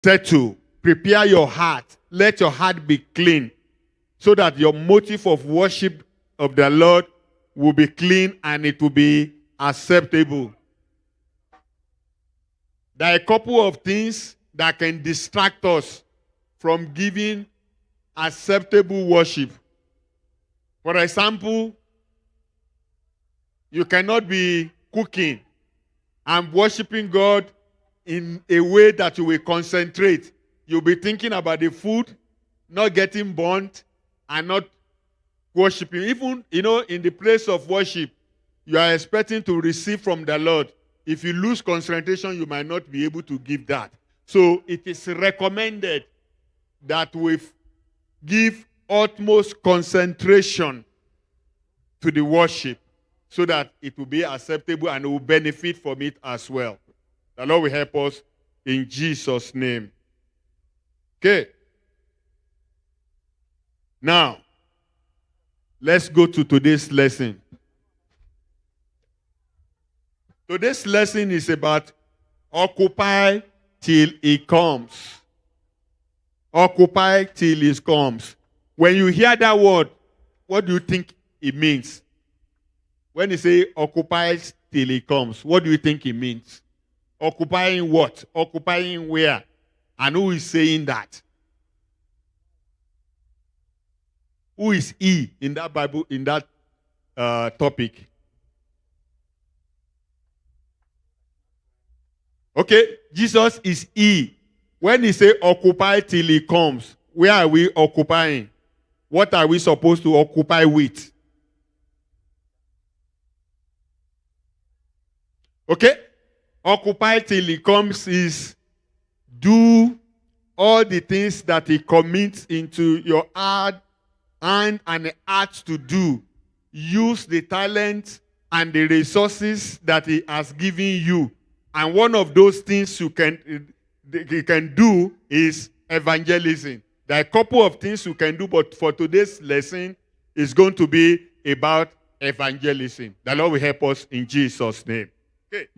Settle. Prepare your heart. Let your heart be clean so that your motive of worship of the Lord will be clean and it will be acceptable. There are a couple of things that can distract us from giving acceptable worship. For example, you cannot be cooking and worshiping God in a way that you will concentrate. You'll be thinking about the food, not getting burnt, and not worshiping. Even, in the place of worship, you are expecting to receive from the Lord. If you lose concentration, you might not be able to give that. So it is recommended that we give utmost concentration to the worship so that it will be acceptable and we will benefit from it as well. The Lord will help us in Jesus' name. Okay. Now, let's go to today's lesson. Today's lesson is about occupy till it comes. Occupy till it comes. When you hear that word, what do you think it means? When you say occupy till it comes, what do you think it means? Occupying what? Occupying where? And who is saying that? Who is he in that Bible, in that topic? Okay, Jesus is he. When he say occupy till he comes, where are we occupying? What are we supposed to occupy with? Okay? Occupy till he comes is do all the things that he commits into your hand and heart to do. Use the talent and the resources that he has given you. And one of those things you can do is evangelism. There are a couple of things you can do, but for today's lesson, it's going to be about evangelism. The Lord will help us in Jesus' name. Okay.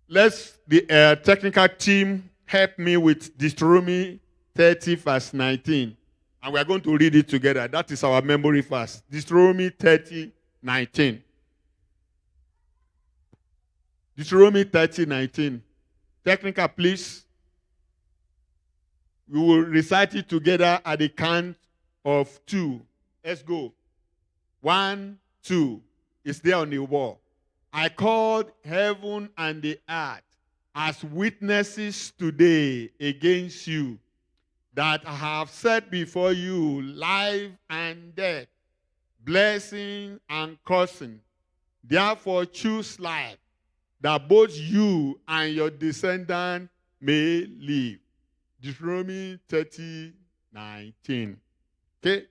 Let's, the technical team, help me with Deuteronomy 30, verse 19. And we are going to read it together. That is our memory verse. Deuteronomy 30, 19. Deuteronomy 30, 19. Technical, please. We will recite it together at the count of 2. Let's go. 1, 2. It's there on the wall. I called heaven and the earth as witnesses today against you, that I have set before you life and death, blessing and cursing. Therefore choose life, that both you and your descendants may live. Deuteronomy 30, 19. Okay?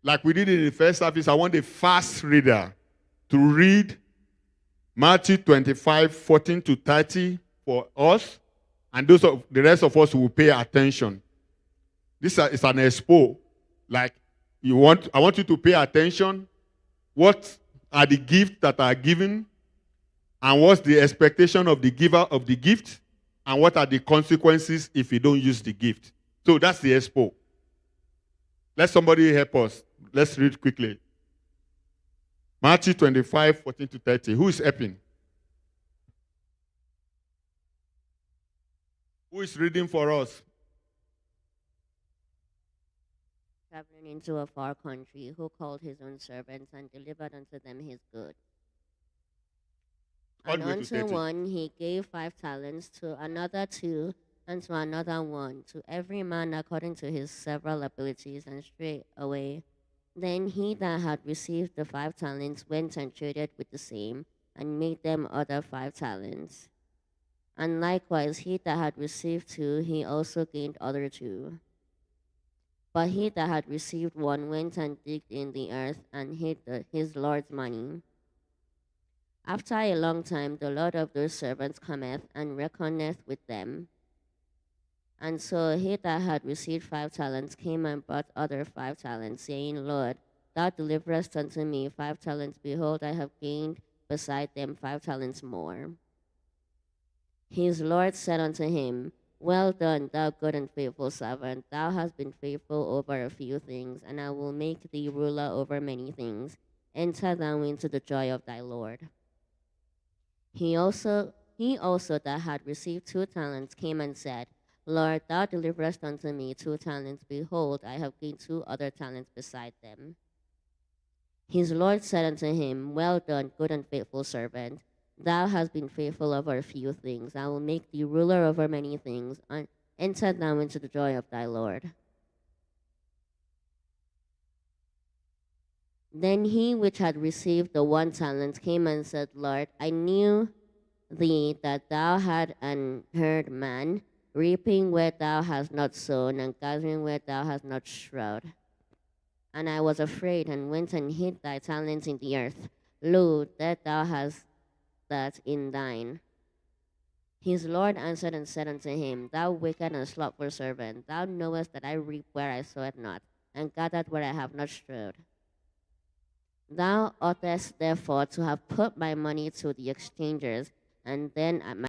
Like we did in the first service, I want a fast reader to read Matthew 25, 14 to 30 for us, and the rest of us will pay attention. This is an expo. Like I want you to pay attention. What are the gifts that are given? And what's the expectation of the giver of the gift? And what are the consequences if you don't use the gift? So that's the expo. Let somebody help us. Let's read quickly. Matthew 25, 14 to 30. Who is helping? Who is reading for us? Traveling into a far country, who called his own servants and delivered unto them his good. And unto one he gave 5 talents, to another 2, and to another 1, to every man according to his several abilities, and straightway. Then he that had received the 5 talents went and traded with the same, and made them other 5 talents. And likewise he that had received 2, he also gained other 2. But he that had received 1 went and digged in the earth, and hid his Lord's money. After a long time the Lord of those servants cometh, and reckoneth with them. And so he that had received 5 talents came and brought other 5 talents, saying, Lord, thou deliverest unto me 5 talents. Behold, I have gained beside them 5 talents more. His Lord said unto him, Well done, thou good and faithful servant. Thou hast been faithful over a few things, and I will make thee ruler over many things. Enter thou into the joy of thy Lord. He also that had received 2 talents came and said, Lord, thou deliverest unto me 2 talents. Behold, I have gained 2 other talents beside them. His Lord said unto him, Well done, good and faithful servant. Thou hast been faithful over a few things. I will make thee ruler over many things. Enter thou into the joy of thy Lord. Then he which had received the 1 talent came and said, Lord, I knew thee that thou art an herd man, reaping where thou hast not sown, and gathering where thou hast not strawed. And I was afraid, and went and hid thy talent in the earth. Lo, that thou hast that in thine. His Lord answered and said unto him, Thou wicked and slothful servant, thou knowest that I reap where I sowed not, and gathered where I have not strawed. Thou oughtest therefore to have put my money to the exchangers, and then at my